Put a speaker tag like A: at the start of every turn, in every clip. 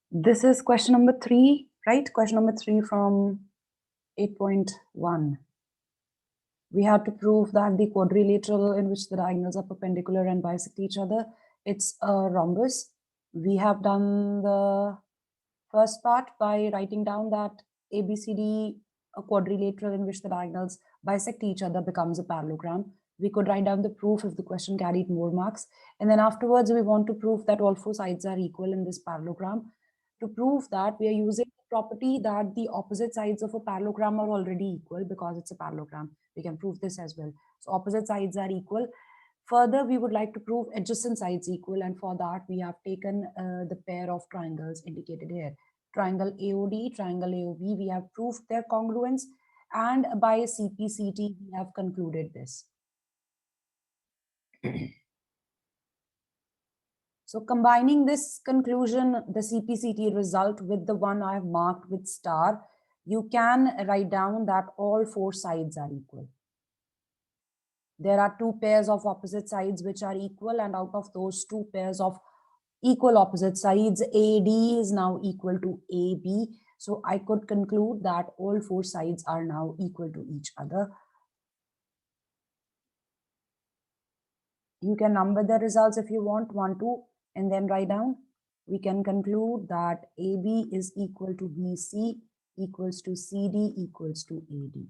A: This is question number 3, right? Question number 3 from 8.1. We had to prove that the quadrilateral in which the diagonals are perpendicular and bisect each other, it's a rhombus. We have done the first part by writing down that ABCD, a quadrilateral in which the diagonals bisect each other, becomes a parallelogram. We could write down the proof if the question carried more marks. And then afterwards, we want to prove that all four sides are equal in this parallelogram. To prove that, we are using the property that the opposite sides of a parallelogram are already equal because it's a parallelogram. We can prove this as well. So opposite sides are equal. Further, we would like to prove adjacent sides equal, and for that we have taken the pair of triangles indicated here. Triangle AOD, triangle AOB, we have proved their congruence, and by CPCT we have concluded this. So combining this conclusion, the CPCT result, with the one I have marked with star, you can write down that all four sides are equal. There are two pairs of opposite sides which are equal, and out of those two pairs of equal opposite sides, AD is now equal to AB. So I could conclude that all four sides are now equal to each other. You can number the results if you want, 1, 2, and then write down. We can conclude that AB is equal to BC equals to CD equals to AD.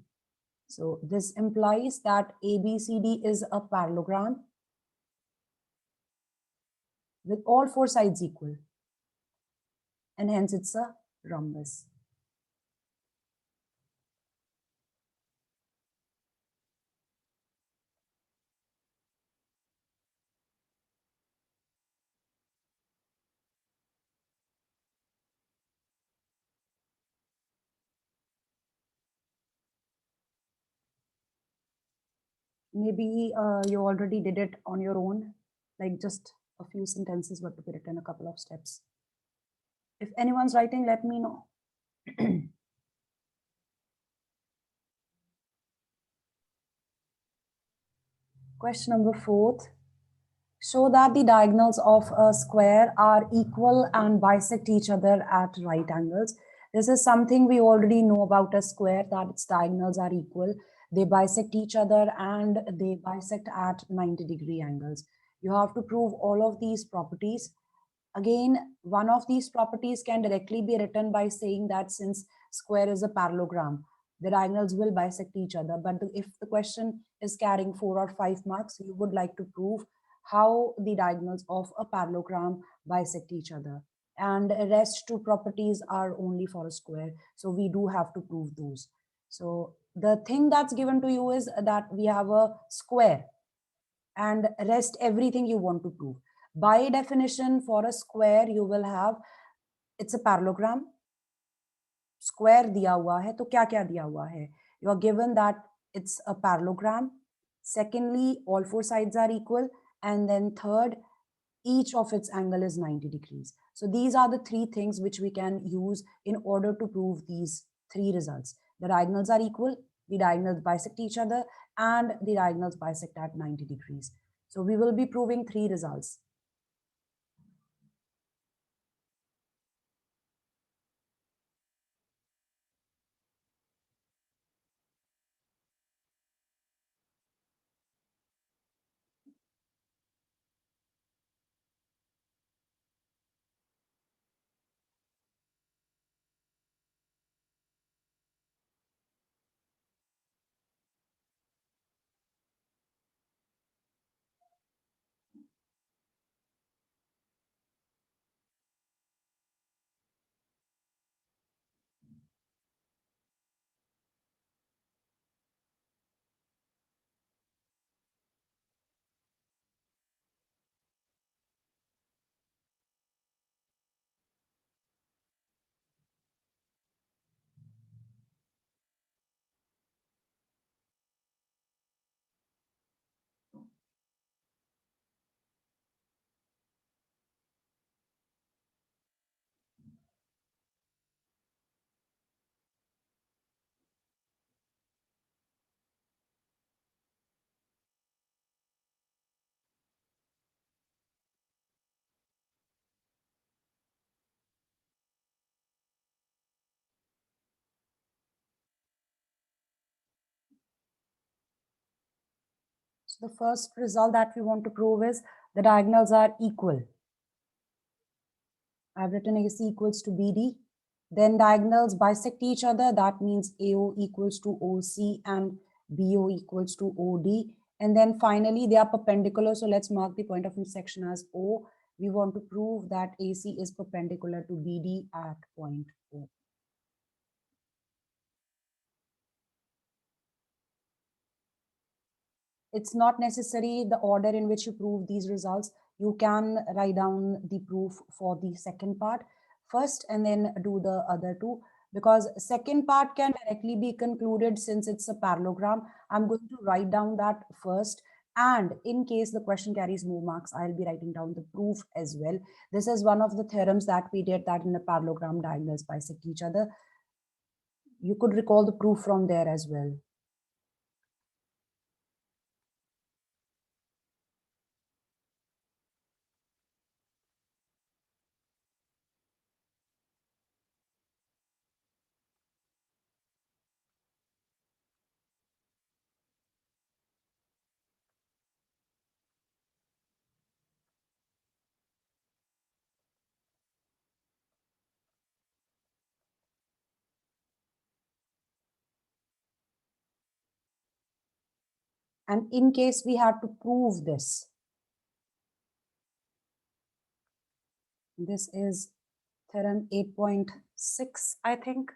A: So this implies that ABCD is a parallelogram with all four sides equal, and hence it's a rhombus. Maybe you already did it on your own, like just a few sentences were to be written, a couple of steps. If anyone's writing, let me know. Question number 4. Show that the diagonals of a square are equal and bisect each other at right angles. This is something we already know about a square, that its diagonals are equal. They bisect each other and they bisect at 90-degree angles. You have to prove all of these properties. Again, one of these properties can directly be written by saying that since square is a parallelogram, the diagonals will bisect each other. But if the question is carrying 4 or 5 marks, you would like to prove how the diagonals of a parallelogram bisect each other. And the rest two properties are only for a square. So we do have to prove those. So the thing that's given to you is that we have a square, and rest everything you want to prove. By definition, for a square, you will have, it's a parallelogram. Square दिया हुआ है, तो क्या क्या दिया हुआ है? You are given that it's a parallelogram. Secondly, all four sides are equal. And then third, each of its angle is 90 degrees. So these are the three things which we can use in order to prove these three results. The diagonals are equal, the diagonals bisect each other, and the diagonals bisect at 90 degrees. So we will be proving three results. The first result that we want to prove is the diagonals are equal. I've written AC equals to BD. Then diagonals bisect each other. That means AO equals to OC and BO equals to OD. And then finally, they are perpendicular. So let's mark the point of intersection as O. We want to prove that AC is perpendicular to BD at point O. It's not necessary the order in which you prove these results. You can write down the proof for the second part first and then do the other two, because second part can directly be concluded since it's a parallelogram. I'm going to write down that first, and in case the question carries more marks, I'll be writing down the proof as well. This is one of the theorems that we did, that in a parallelogram diagonals bisect each other. You could recall the proof from there as well. And in case we had to prove this, this is theorem 8.6, I think.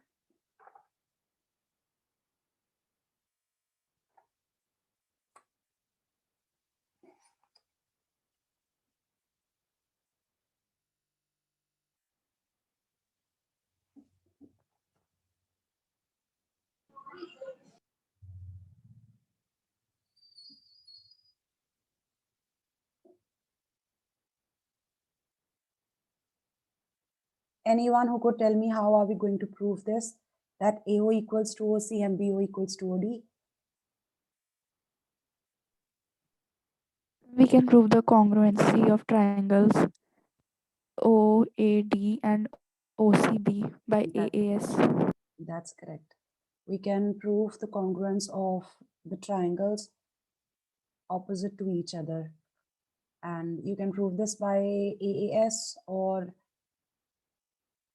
A: Anyone who could tell me how are we going to prove this? That AO equals to OC and BO equals to OD?
B: We can prove the congruency of triangles OAD and OCB by AAS.
A: That's correct. We can prove the congruence of the triangles opposite to each other. And you can prove this by AAS, or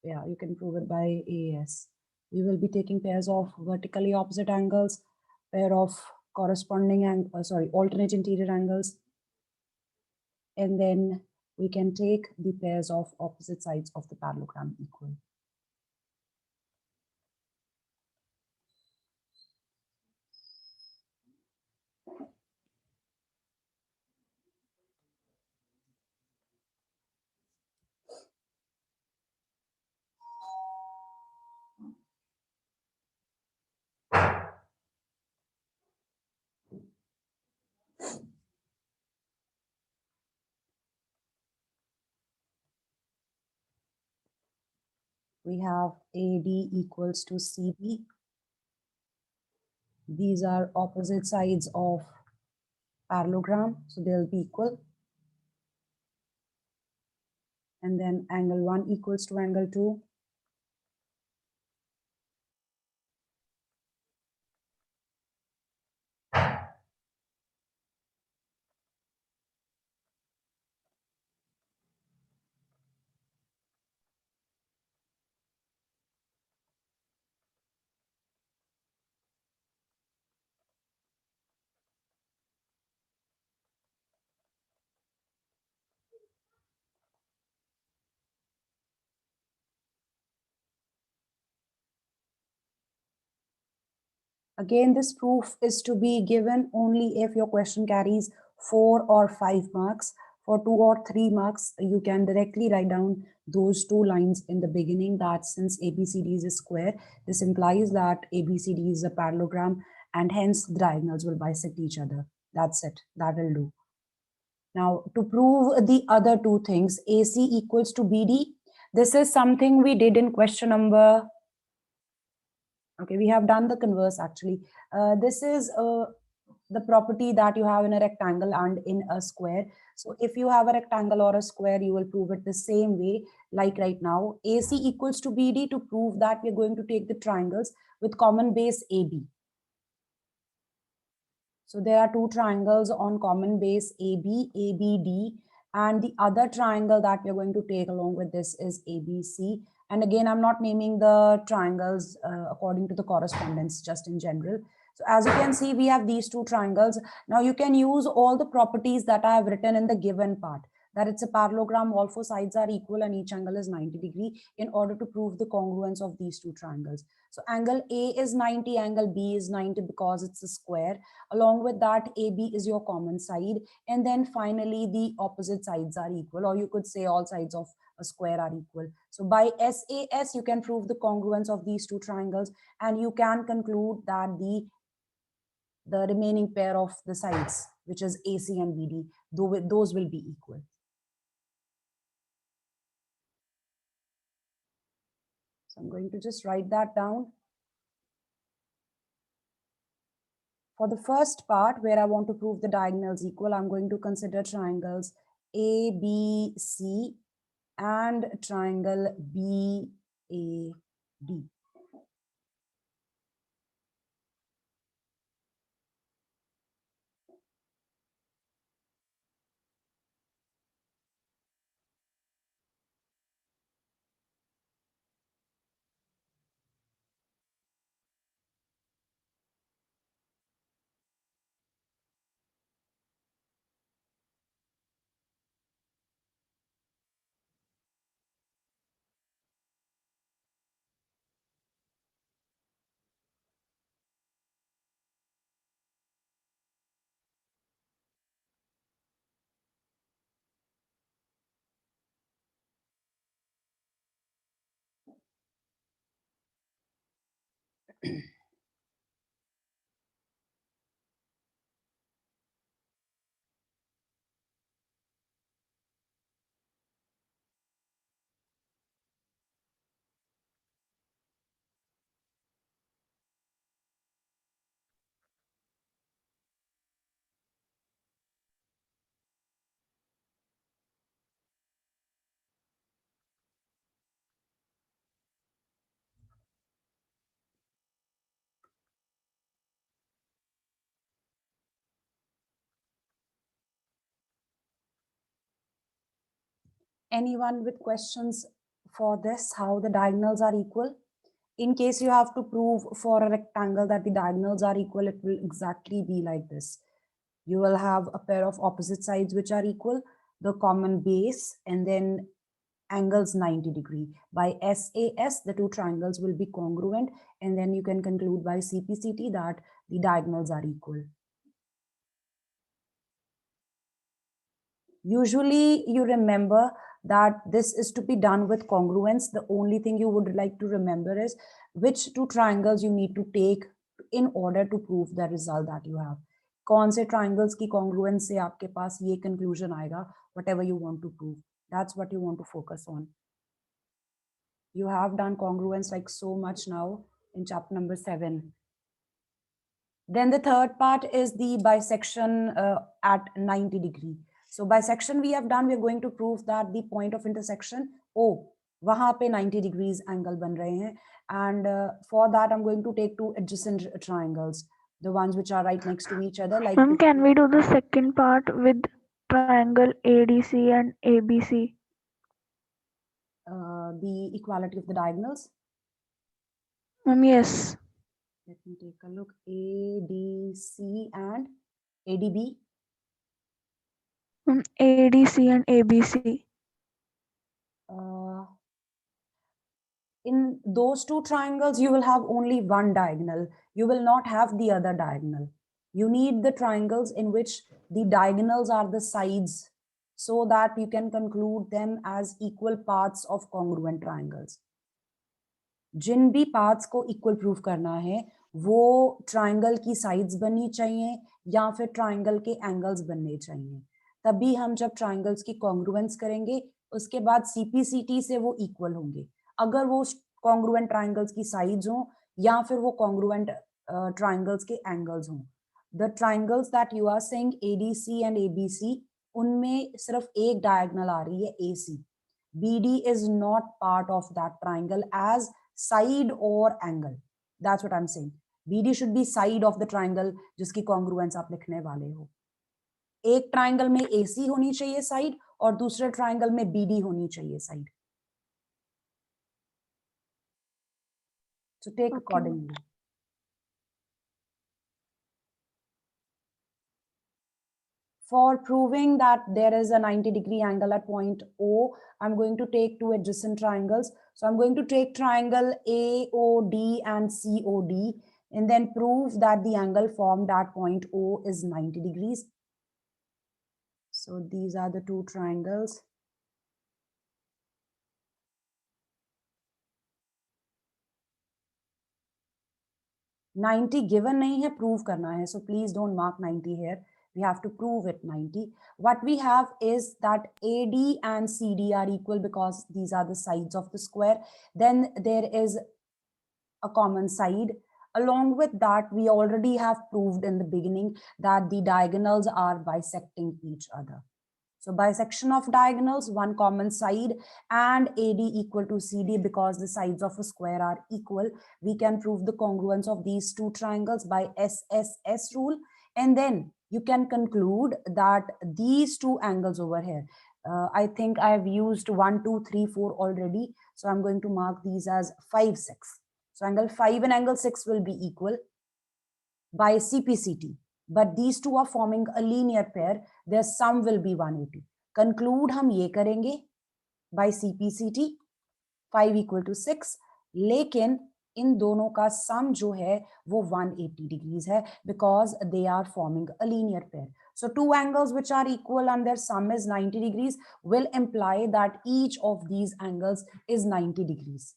A: yeah, you can prove it by AAS. We will be taking pairs of vertically opposite angles, pair of corresponding alternate interior angles, and then we can take the pairs of opposite sides of the parallelogram equal. We have AD equals to CB. These are opposite sides of parallelogram, so they'll be equal. And then angle 1 equals to angle 2. Again, this proof is to be given only if your question carries 4 or 5 marks. For 2 or 3 marks, you can directly write down those two lines in the beginning, that since ABCD is a square, this implies that ABCD is a parallelogram and hence the diagonals will bisect each other. That's it. That will do. Now, to prove the other two things, AC equals to BD, this is something we did in question number. Okay, we have done the converse actually. This is the property that you have in a rectangle and in a square. So if you have a rectangle or a square, you will prove it the same way, like right now. AC equals to BD, to prove that we're going to take the triangles with common base AB. So there are two triangles on common base AB, ABD, and the other triangle that we're going to take along with this is ABC. And again, I'm not naming the triangles according to the correspondence, just in general. So as you can see, we have these two triangles. Now you can use all the properties that I have written in the given part, that it's a parallelogram, all four sides are equal and each angle is 90 degrees in order to prove the congruence of these two triangles. So angle A is 90, angle B is 90 because it's a square. Along with that, AB is your common side. And then finally, the opposite sides are equal, or you could say all sides of a square are equal. So by SAS, you can prove the congruence of these two triangles, and you can conclude that the remaining pair of the sides, which is AC and BD, those will be equal. So I'm going to just write that down. For the first part, where I want to prove the diagonals equal, I'm going to consider triangles ABC and triangle BAD. Anyone with questions for this, how the diagonals are equal? In case you have to prove for a rectangle that the diagonals are equal, it will exactly be like this. You will have a pair of opposite sides which are equal, the common base, and then angles 90 degree. By SAS, the two triangles will be congruent, and then you can conclude by CPCT that the diagonals are equal. Usually you remember that this is to be done with congruence. The only thing you would like to remember is which two triangles you need to take in order to prove the result that you have. कौन से triangles की congruence से आपके पास ये conclusion आएगा, whatever you want to prove. That's what you want to focus on. You have done congruence like so much now in chapter number 7. Then the third part is the bisection at 90 degree. So bisection we have done, we are going to prove that the point of intersection, वहाँ पे 90 degrees angle बन रहे हैं. And for that, I'm going to take two adjacent triangles, the ones which are right next to each other. Like,
B: Can we do the second part with triangle ADC and ABC?
A: The equality of the diagonals.
B: Yes.
A: Let me take a look. ADC and ADB.
B: ADC and ABC.
A: In those two triangles, you will have only one diagonal. You will not have the other diagonal. You need the triangles in which the diagonals are the sides so that you can conclude them as equal parts of congruent triangles. जिन भी parts को equal prove करना है वो triangle की sides बननी चाहिए या फिर ट्राइंगल के एंगल्स बनने चाहिए. तभी हम जब ट्राइंगल्स की कॉन्ग्रुएंस करेंगे उसके बाद सीपीसीटी से वो इक्वल होंगे. अगर वो कॉन्ग्रुएंट ट्राइंगल्स की साइड्स हों या फिर वो कॉन्ग्रुएंट ट्राइंगल्स के एंगल्स हों. The triangles that you are saying ADC and ABC, उनमें सिर्फ एक डायगोनल आ रही है AC. BD is not part of that triangle as side or angle. That's what I'm saying. BD should be side of the triangle जिसकी congruence आप लिखने वाले हो. एक ट्राइंगल में AC होनी चाहिए साइड और दूसरे ट्राइंगल में BD होनी चाहिए side. So take accordingly. For proving that there is a 90-degree angle at point O, I'm going to take two adjacent triangles. So I'm going to take triangle AOD and COD and then prove that the angle formed at point O is 90 degrees. So these are the two triangles. $90 given nahi hai, prove karna hai. So please don't mark 90 here. We have to prove it 90. What we have is that AD and CD are equal because these are the sides of the square. Then there is a common side. Along with that, we already have proved in the beginning that the diagonals are bisecting each other. So bisection of diagonals, one common side, and AD equal to CD because the sides of a square are equal. We can prove the congruence of these two triangles by SSS rule. And then you can conclude that these two angles over here, I think I've used 1, 2, 3, 4 already. So I'm going to mark these as 5, 6. So angle 5 and angle 6 will be equal by CPCT. But these two are forming a linear pair. Their sum will be 180. Conclude हम ये करेंगे by CPCT 5 equal to 6. लेकिन इन दोनों का sum जो है वो 180 degrees है because they are forming a linear pair. So two angles which are equal and their sum is 90 degrees will imply that each of these angles is 90 degrees.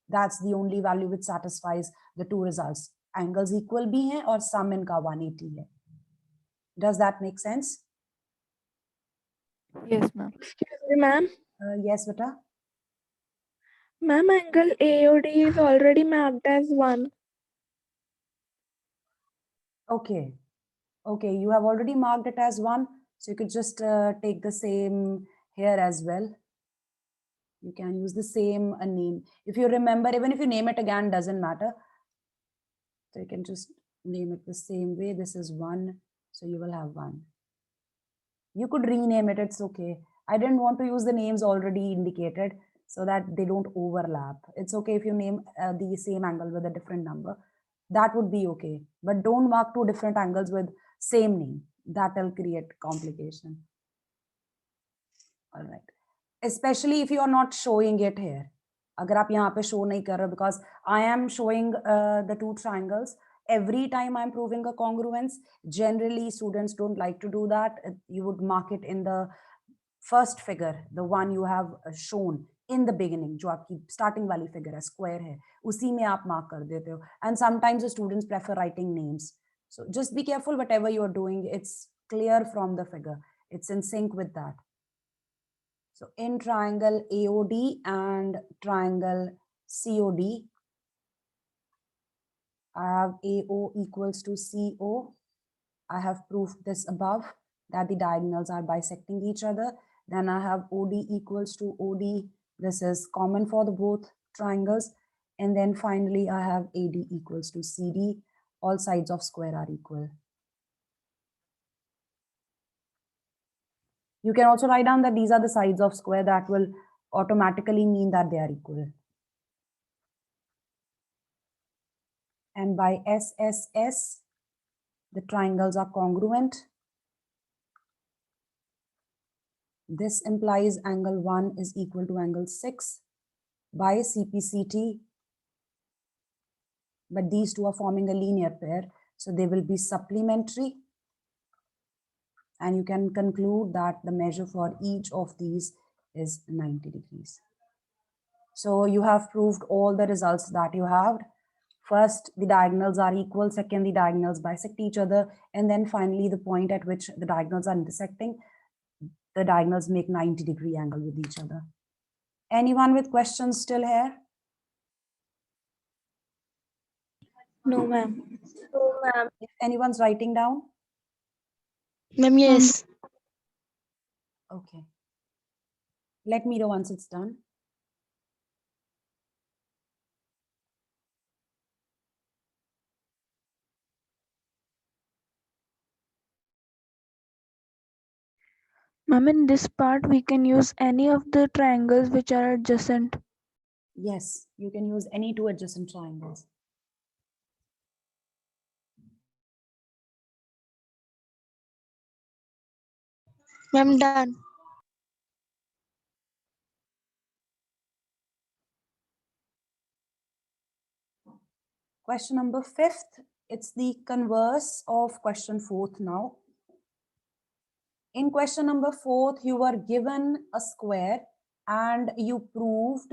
A: That's the only value which satisfies the two results. Angles equal भी हैं और sum इनका 180 है. Does that make sense?
B: Yes, ma'am.
C: Excuse me, ma'am.
A: Yes, beta.
C: Ma'am, angle AOD is already marked as 1.
A: Okay. Okay, you have already marked it as 1. So you could just take the same here as well. You can use the same name. If you remember, even if you name it again, doesn't matter. So you can just name it the same way. This is 1. So you will have 1. You could rename it. It's okay. I didn't want to use the names already indicated so that they don't overlap. It's okay if you name the same angle with a different number. That would be okay. But don't mark two different angles with same name. That will create complication. All right. Especially if you are not showing it here. अगर आप यहाँ पे show नहीं कर रहे, because I am showing the two triangles. Every time I'm proving a congruence, generally students don't like to do that. You would mark it in the first figure, the one you have shown in the beginning, जो आपकी starting वाली figure है, square है, उसी में आप mark कर देते हो. And sometimes the students prefer writing names. So just be careful, whatever you're doing, it's clear from the figure. It's in sync with that. So in triangle AOD and triangle COD, I have AO equals to CO. I have proved this above that the diagonals are bisecting each other. Then I have OD equals to OD. This is common for the both triangles. And then finally I have AD equals to CD. All sides of square are equal. You can also write down that these are the sides of square. That will automatically mean that they are equal. And by SSS, the triangles are congruent. This implies angle 1 is equal to angle 6 by CPCT. But these two are forming a linear pair, so they will be supplementary. And you can conclude that the measure for each of these is 90 degrees. So you have proved all the results that you have. First, the diagonals are equal. Second, the diagonals bisect each other. And then finally, the point at which the diagonals are intersecting, the diagonals make 90-degree angle with each other. Anyone with questions still here?
C: No, ma'am. No, ma'am.
A: If anyone's writing down?
C: Ma'am, yes.
A: Okay. Let me know once it's done.
B: Ma'am, in this part, we can use any of the triangles which are adjacent.
A: Yes, you can use any two adjacent triangles.
C: Ma'am, done.
A: Question number 5th, it's the converse of question 4th now. In question number 4th, you were given a square and you proved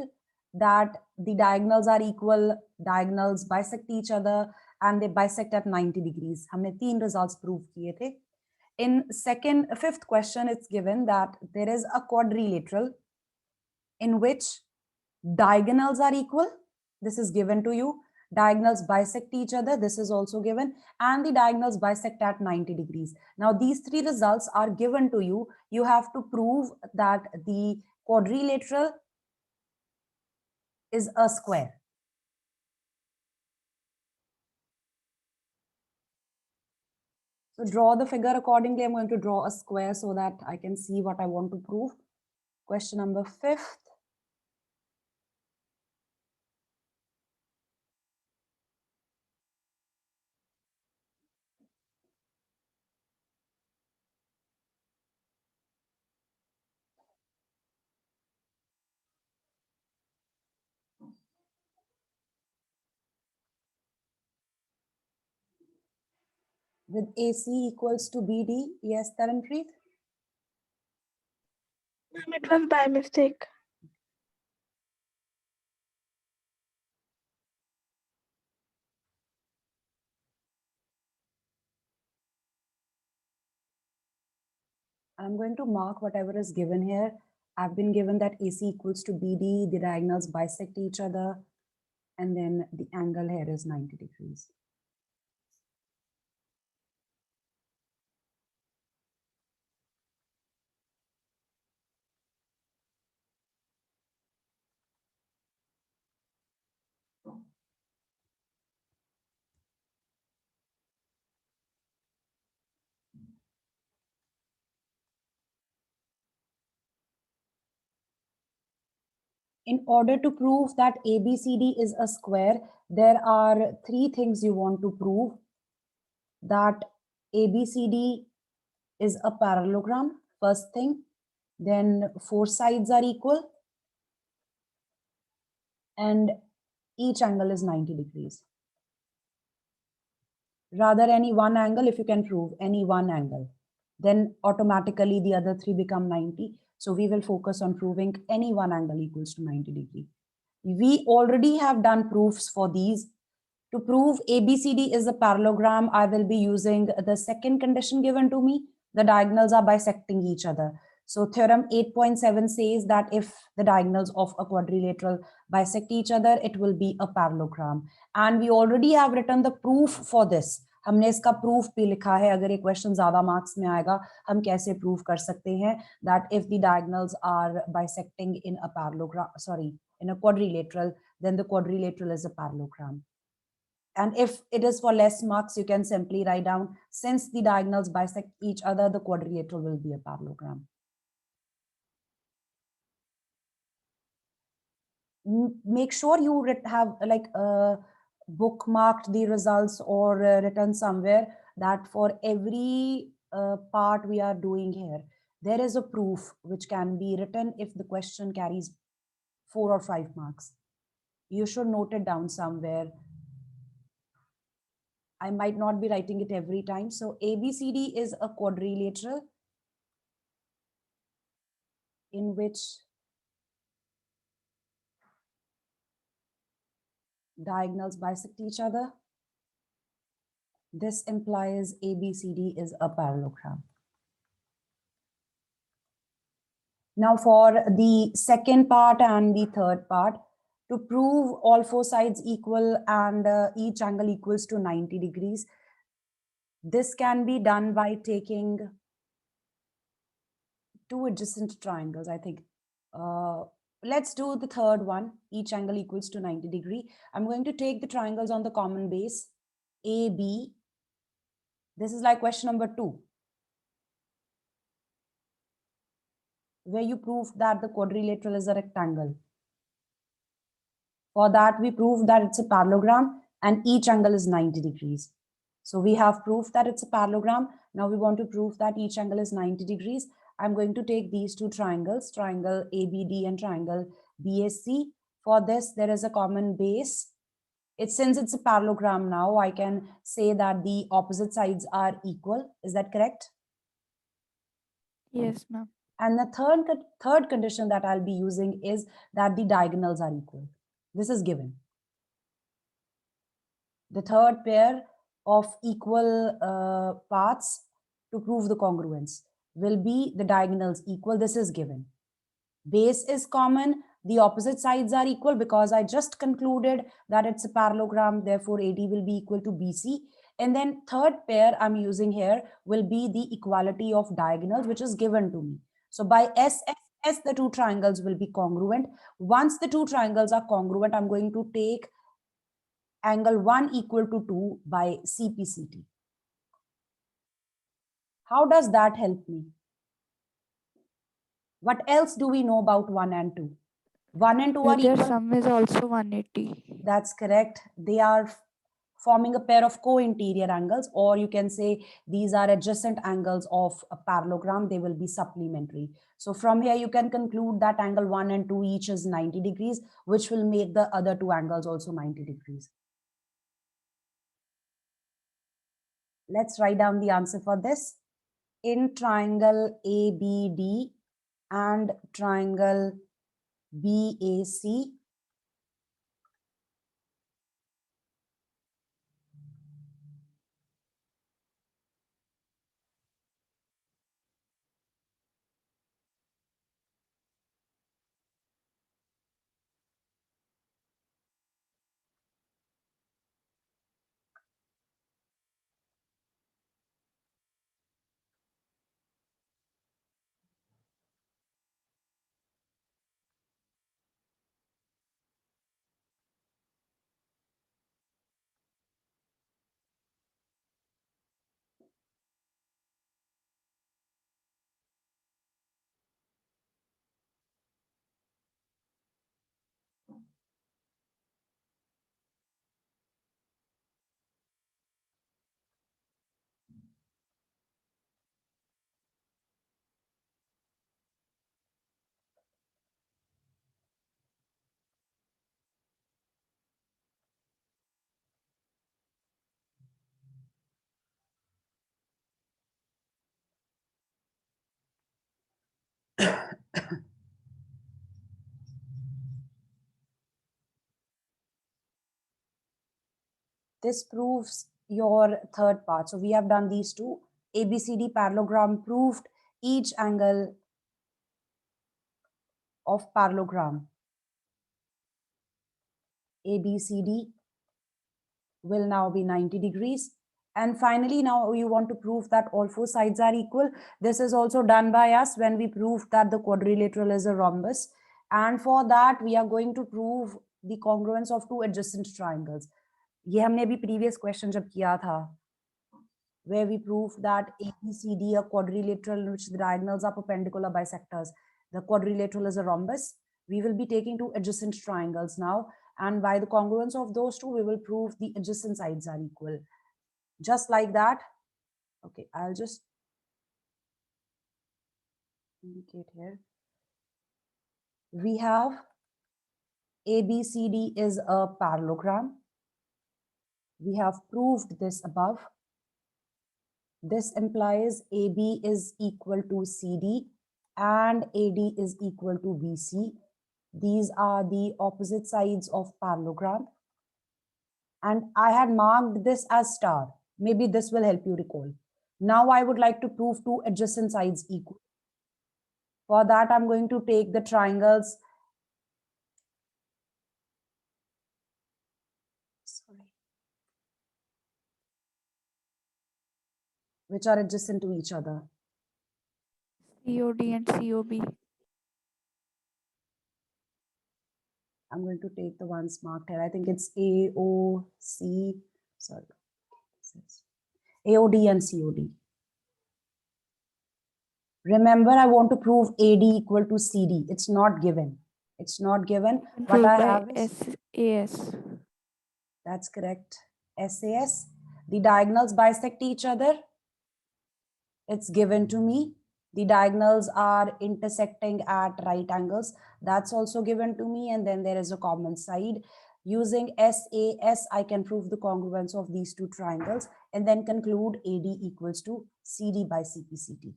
A: that the diagonals are equal, diagonals bisect each other and they bisect at 90 degrees. हमने 3 results prove किए थे. In fifth question, it's given that there is a quadrilateral in which diagonals are equal. This is given to you. Diagonals bisect each other. This is also given. And the diagonals bisect at 90 degrees. Now, these 3 results are given to you. You have to prove that the quadrilateral is a square. So draw the figure accordingly. I'm going to draw a square so that I can see what I want to prove. Question number 5th. With AC equals to BD. Yes, Taranpreet?
C: Ma'am, it was by mistake.
A: I'm going to mark whatever is given here. I've been given that AC equals to BD, the diagonals bisect each other, and then the angle here is 90 degrees. In order to prove that ABCD is a square, there are 3 things you want to prove. That ABCD is a parallelogram, first thing. Then 4 sides are equal. And each angle is 90 degrees. Rather, any one angle, if you can prove any one angle, then automatically the other 3 become 90. So we will focus on proving any one angle equals to 90 degree. We already have done proofs for these. To prove ABCD is a parallelogram, I will be using the second condition given to me. The diagonals are bisecting each other. So theorem 8.7 says that if the diagonals of a quadrilateral bisect each other, it will be a parallelogram. And we already have written the proof for this. हमने इसका proof भी लिखा है. अगर ये question ज़्यादा marks में आएगा, हम कैसे prove कर सकते हैं that if the diagonals are bisecting in a parallelogram, in a quadrilateral, then the quadrilateral is a parallelogram. And if it is for less marks, you can simply write down, since the diagonals bisect each other, the quadrilateral will be a parallelogram. Make sure you have like bookmarked the results or written somewhere that for every part we are doing here, there is a proof which can be written if the question carries 4 or 5 marks. You should note it down somewhere. I might not be writing it every time. So ABCD is a quadrilateral in which diagonals bisect each other. This implies ABCD is a parallelogram. Now for the second part and the third part, to prove all 4 sides equal and each angle equals to 90 degrees, this can be done by taking 2 adjacent triangles, I think. Let's do the third one. Each angle equals to 90 degree. I'm going to take the triangles on the common base, AB. This is like question number 2. where you proved that the quadrilateral is a rectangle. For that, we proved that it's a parallelogram and each angle is 90 degrees. So we have proof that it's a parallelogram. Now we want to prove that each angle is 90 degrees. I'm going to take these two triangles, triangle ABD and triangle BAC. For this, there is a common base. Since it's a parallelogram now, I can say that the opposite sides are equal. Is that correct?
B: Yes, ma'am.
A: And the third condition that I'll be using is that the diagonals are equal. This is given. The third pair of equal parts to prove the congruence will be the diagonals equal. This is given. Base is common. The opposite sides are equal because I just concluded that it's a parallelogram. Therefore, AD will be equal to BC. And then third pair I'm using here will be the equality of diagonals, which is given to me. So by S, the two triangles will be congruent. Once the two triangles are congruent, I'm going to take angle 1 equal to 2 by CPCT. How does that help me? What else do we know about 1 and 2? 1 and 2 are
B: Their
A: equal.
B: sum is also 180.
A: That's correct. They are forming a pair of co-interior angles, or you can say these are adjacent angles of a parallelogram. They will be supplementary. So from here, you can conclude that angle 1 and 2 each is 90 degrees, which will make the other two angles also 90 degrees. Let's write down the answer for this. In triangle ABD and triangle BAC, this proves your third part. So we have done these two. ABCD parallelogram proved. Each angle of parallelogram ABCD will now be 90 degrees. And finally, now you want to prove that all four sides are equal. This is also done by us when we proved that the quadrilateral is a rhombus. And for that, we are going to prove the congruence of two adjacent triangles. ये हमने भी previous question जब किया था, where we proved that ABCD, a quadrilateral in which the diagonals are perpendicular bisectors. The quadrilateral is a rhombus. We will be taking two adjacent triangles now, and by the congruence of those two, we will prove the adjacent sides are equal. Just like that. Okay, I'll just indicate here. We have ABCD is a parallelogram. We have proved this above. This implies AB is equal to CD and AD is equal to BC. These are the opposite sides of parallelogram. And I had marked this as star. Maybe this will help you recall. Now I would like to prove two adjacent sides equal. For that, I'm going to take the triangles. Which are adjacent to each other.
B: COD and COB.
A: I'm going to take the ones marked here. I think it's AOC, sorry, AOD and COD. Remember, I want to prove AD equal to CD. It's not given. It's not given. What
C: Proved
A: I
C: by
A: have is,
C: SAS.
A: that's correct, SAS. The diagonals bisect each other. It's given to me. The diagonals are intersecting at right angles. That's also given to me. And then there is a common side. Using SAS, I can prove the congruence of these two triangles and then conclude AD equals to CD by CPCT.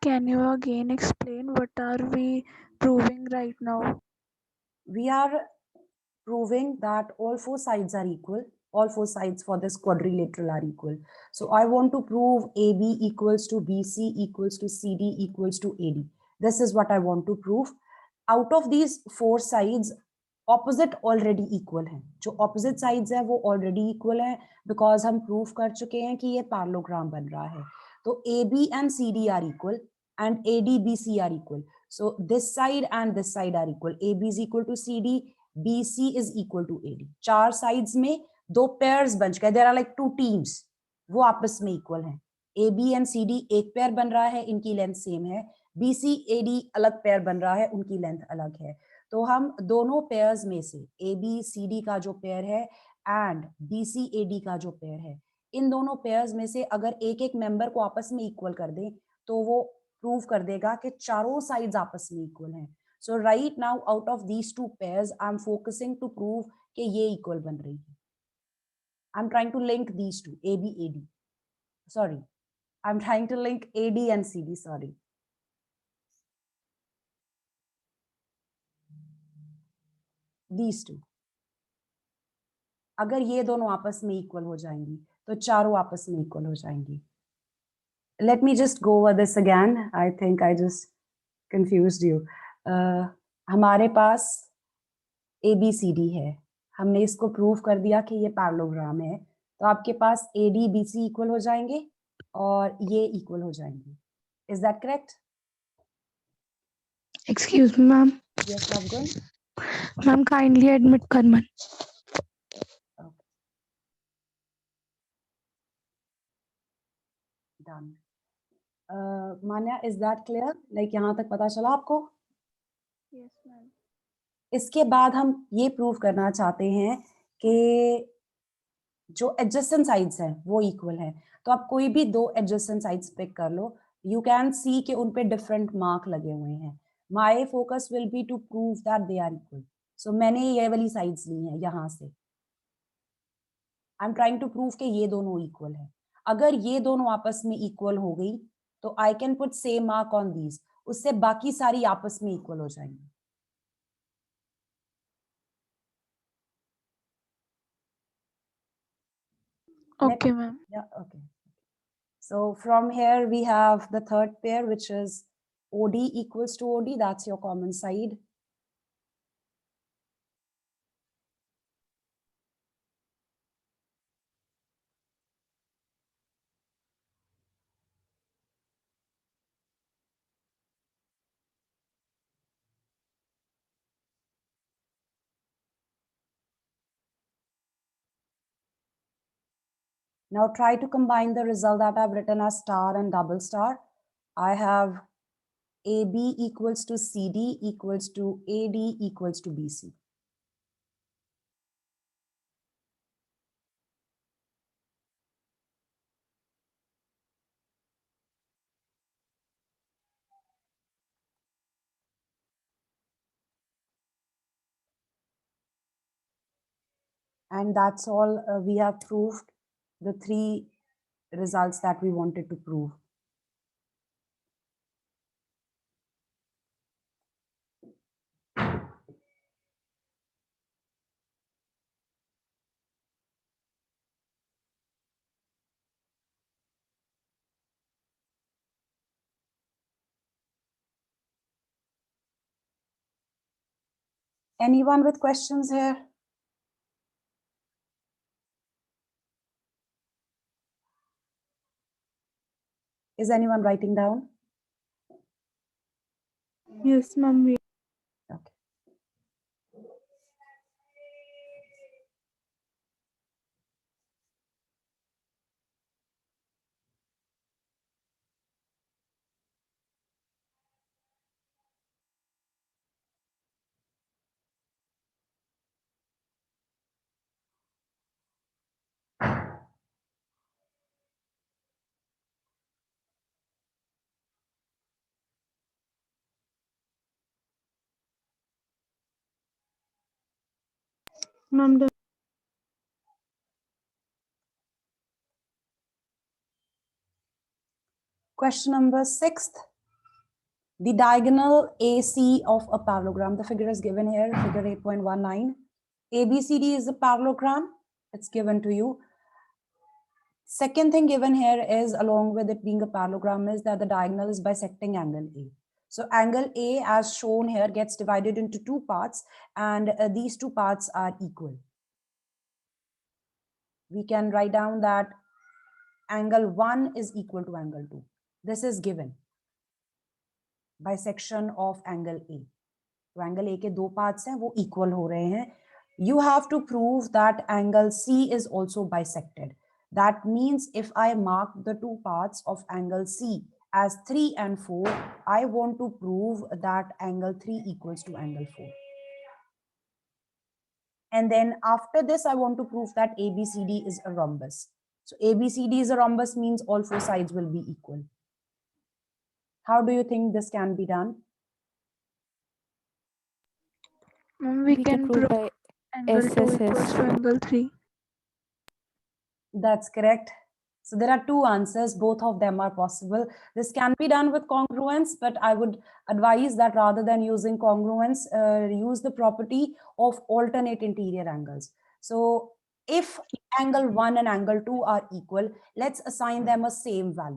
B: Can you again explain what are we proving right now?
A: We are proving that all four sides are equal. All four sides for this quadrilateral are equal. So I want to prove AB equals to BC equals to CD equals to AD. This is what I want to prove. Out of these four sides, opposite already equal है. जो opposite sides है वो already equal है because हम prove कर चुके हैं कि ये parallelogram बन रहा है. तो AB and CD are equal and AD BC are equal. So this side and this side are equal. AB is equal to CD, BC is equal to AD. चार sides में दो pairs बन चुके हैं. There are like two teams. वो आपस में equal हैं. AB and CD एक pair बन रहा है, इनकी length same है. BC AD अलग pair बन रहा है, उनकी length अलग है. तो हम दोनों pairs में से AB CD का जो pair है and BC AD का जो pair है, इन दोनों pairs में से अगर एक एक member को आपस में equal कर दें तो वो prove कर देगा कि चारों sides आपस में equal हैं. So right now out of these two pairs, I'm focusing to prove कि ये equal बन रही है. I'm trying to link these two, AB, AD. Sorry, I'm trying to link AD and CD, sorry. These two. अगर ये दोनों आपस में equal हो जाएंगी, तो चारों आपस में equal हो जाएंगी. Let me just go over this again. I think I just confused you. हमारे पास ABCD है. हमने इसको प्रूव कर दिया कि ये पैरेललोग्राम है. तो आपके पास AD BC इक्वल हो जाएंगे और ये इक्वल हो जाएंगे. Is that correct?
C: Excuse me, ma'am.
A: Yes, Afghan.
C: Ma'am, kindly admit Karman.
A: Okay. Done. Manya, is that clear? Like यहाँ तक पता चला आपको?
B: Yes, ma'am.
A: इसके बाद हम ये प्रूव करना चाहते हैं कि जो एडजेसेंट साइड्स हैं वो इक्वल हैं. तो आप कोई भी दो एडजेसेंट साइड्स पिक कर लो. यू कैन सी कि उन पे डिफरेंट मार्क लगे हुए हैं. My focus will be to prove that they are equal. So मैंने ये वाली साइड्स ली हैं यहाँ से. I am trying to prove कि ये दोनों इक्वल है. अगर ये दोनों आपस में इक्वल हो गई तो I can put same mark on these. उससे बाकी सारी आपस में इक्वल हो जाएंगी.
B: Okay, ma'am.
A: Yeah, okay. So from here we have the third pair, which is OD equals to OD. That's your common side. Now try to combine the result that I've written as star and double star. I have AB equals to CD equals to AD equals to BC. And that's all. We have proved the three results that we wanted to prove. Anyone with questions here? Is anyone writing down?
C: Yes, ma'am.
A: Okay.
C: Ma'am,
A: Question number 6. The diagonal AC of a parallelogram. The figure is given here, figure 8.19. ABCD is a parallelogram. It's given to you. Second thing given here is, along with it being a parallelogram, is that the diagonal is bisecting angle A. So angle A, as shown here, gets divided into two parts, and these two parts are equal. We can write down that angle 1 is equal to angle 2. This is given. Bisection of angle A. तो angle A के दो parts हैं, वो equal हो रहे हैं. You have to prove that angle C is also bisected. That means if I mark the two parts of angle C as 3 and 4, I want to prove that angle 3 equals to angle 4. And then after this, I want to prove that ABCD is a rhombus. So ABCD is a rhombus means all four sides will be equal. How do you think this can be done?
B: We can prove
C: by
B: angle 2 equals to angle 3.
A: That's correct. So there are two answers. Both of them are possible. This can be done with congruence, but I would advise that rather than using congruence, use the property of alternate interior angles. So if angle 1 and angle 2 are equal, let's assign them a same value.